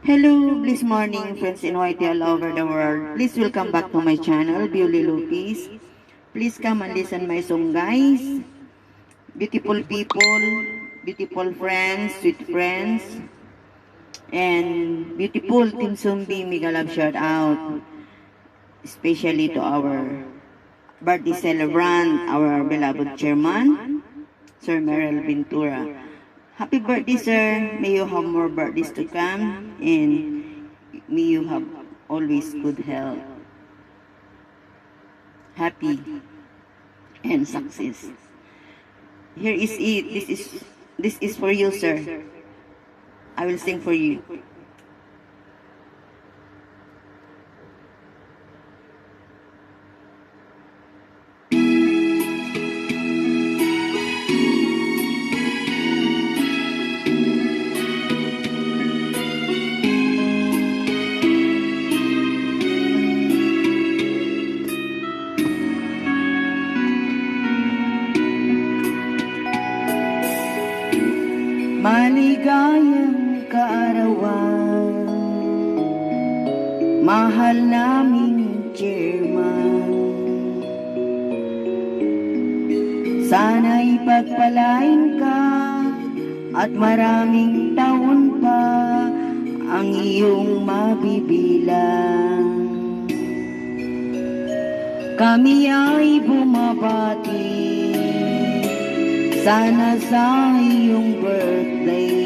Hello, blessed morning, friends in White all over the world. Please welcome back to my channel, Beauty Lupis. Please come and listen my song, guys. Beautiful people, beautiful friends, sweet friends, and beautiful Team Zombie mega love shout out, especially to our birthday celebrant, our beloved chairman, Sir Merrill Ventura. Happy birthday, sir. May you have more birthdays to come, and may you have always good health, happy, and success. Here is it. This is for you, sir. I will sing for you. Maligayang kaarawan, mahal naming chairman. Sana'y pagpalain ka at maraming taon pa ang iyong mabibilang. Kami ay bumabati sana sa iyong birthday.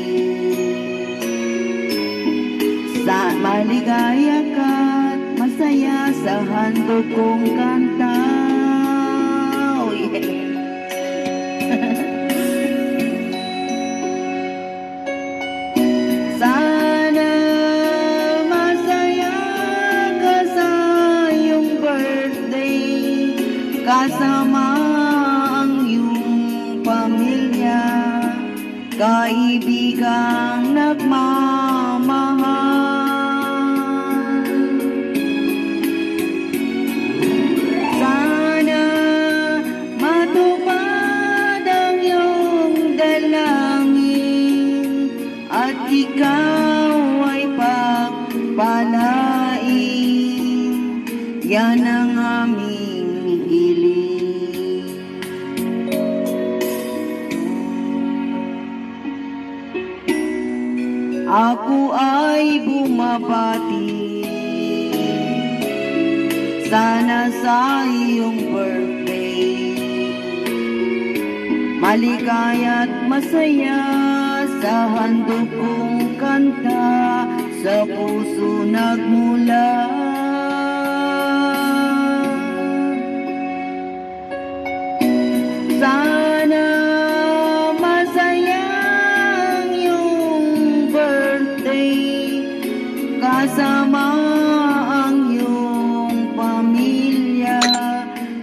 Sa maligaya ka at masaya sa handog kong kanta. Oh, yeah. Sana masaya ka sa iyong birthday kasama pamilya, kaibigang nagmamahal. Sana matupad ang iyong dalangin at ikaw ay pagpalain. Yan ang aming hiling. Ako ay bumabati sana sa iyong birthday. Maligaya at masaya sa handog kong kanta, sa puso nagmula. Sana kasama ang iyong pamilya,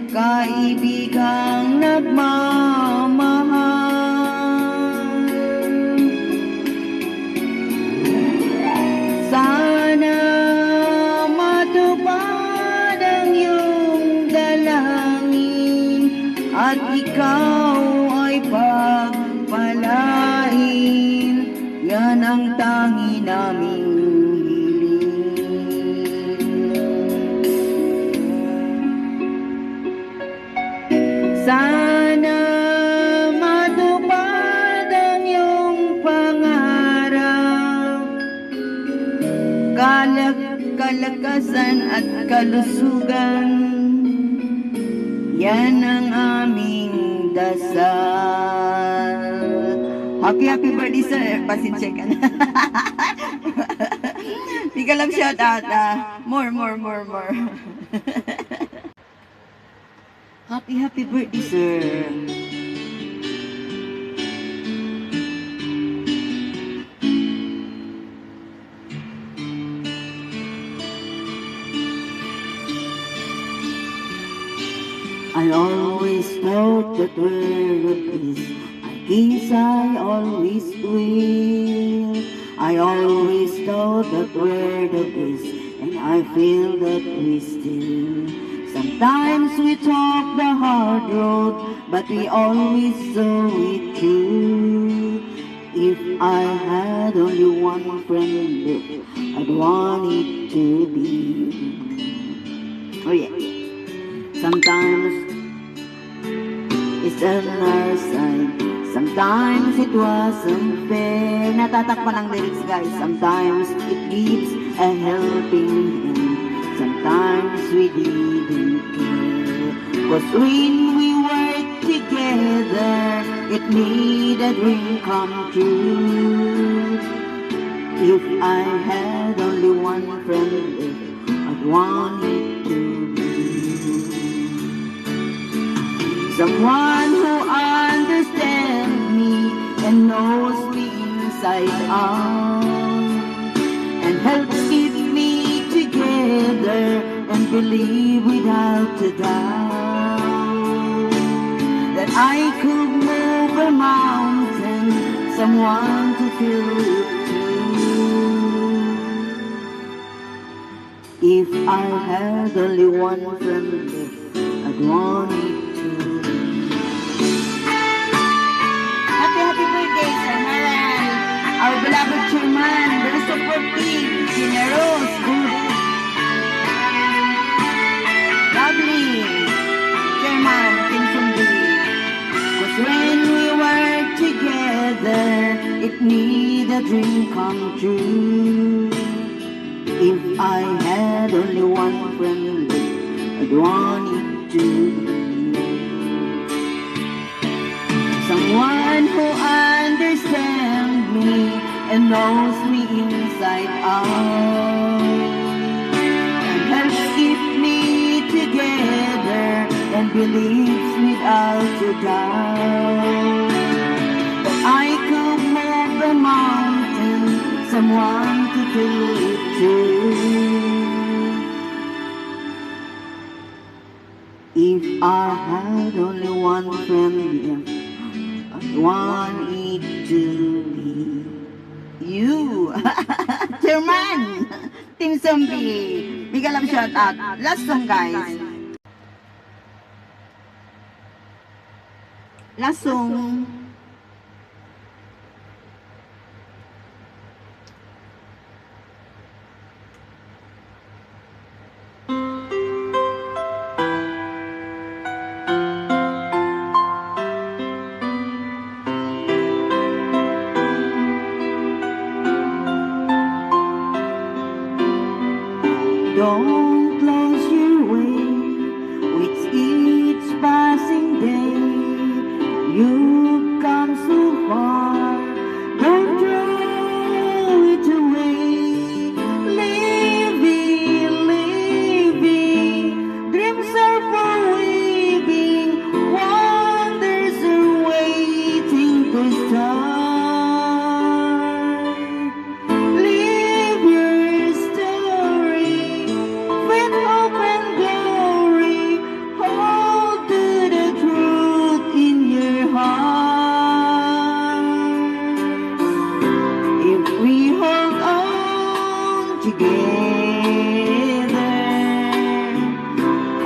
kaibigang nagmamahal. Sana matupad ang iyong dalangin at ikaw ay pagpalain. Yan ang tangi naming sana matupad ang iyong pangarap, kalakasan at kalusugan. Yan ang aming dasal. Happy birthday, sir. Pasensya ka na. Di ka lang shout out. More. Happy birthday, sir. I always thought that we're at peace. I guess I always will. I always thought that we're the best, and I feel that we still. Sometimes we talk the hard road, but we always saw it through. If I had only one friend, I'd want it to be. Oh yeah. Sometimes it's on our side. Sometimes it wasn't fair. Natatakpan ang lyrics, guys. Sometimes it gives a helping hand. Sometimes we didn't care. 'Cause when we worked together, it made a dream come true. If I had only one friend left, I'd want it to be someone who understands me and knows me inside out, and helps keep me together and believe without a doubt that I could move a mountain, someone to feel it too. If I had only one friend left, I'd want it to be. Happy birthday, Sir Maran, our beloved chairman, very supportive, generous, good, lovely chairman, Tim Sumbi. 'Cause when we work together, it made a dream come true. If I had only one friend left, I'd want it to be someone who understands me and knows me inside out, and helps keep me together and believes without a doubt that I could move the mountain, someone to feel it too. If I had only one friend left, I'd want it to be you. Chairman, Team Zombie. Big love shout out. Last song, guys. Last song. Don't close your way with each passing day. You've come so far, don't throw it away. Living, living, dreams are for waving, wonders are waiting to start. Live your story, with hope and glory, hold to the truth in your heart. If we hold on together,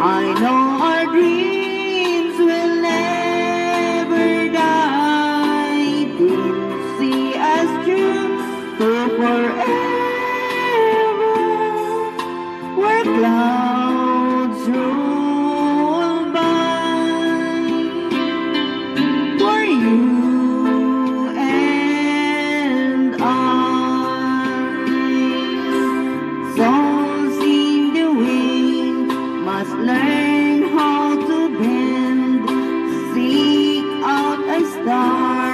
I know our dreams will never die. Dreams see us through to forever, where clouds roll by, for you and I. Souls in the wind must learn how to bend, seek out a star,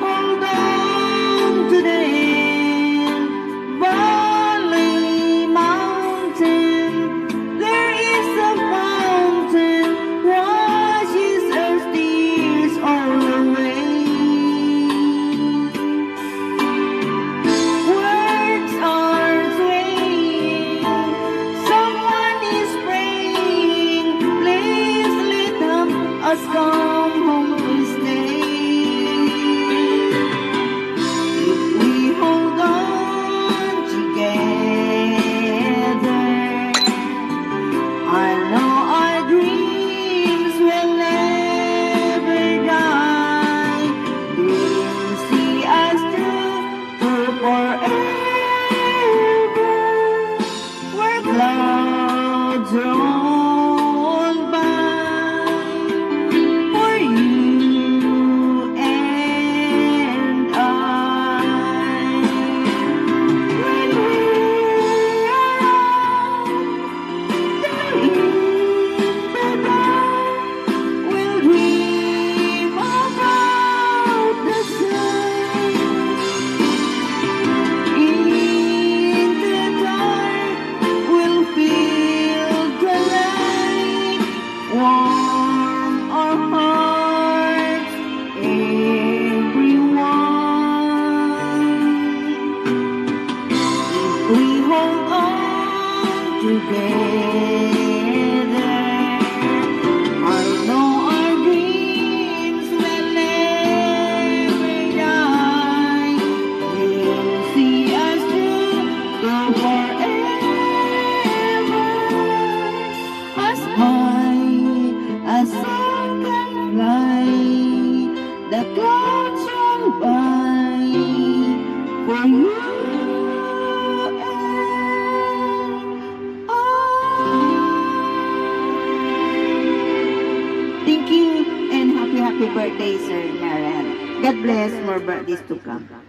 hold on to the end. Valley, mountain, there is a fountain, washes our tears all away. Words are swaying, someone is praying, please let us come home to stay. If we hold on together, I know our dreams will never die. Dreams see us through to forever, happy birthday, Sir Marian. God bless more birthdays to come.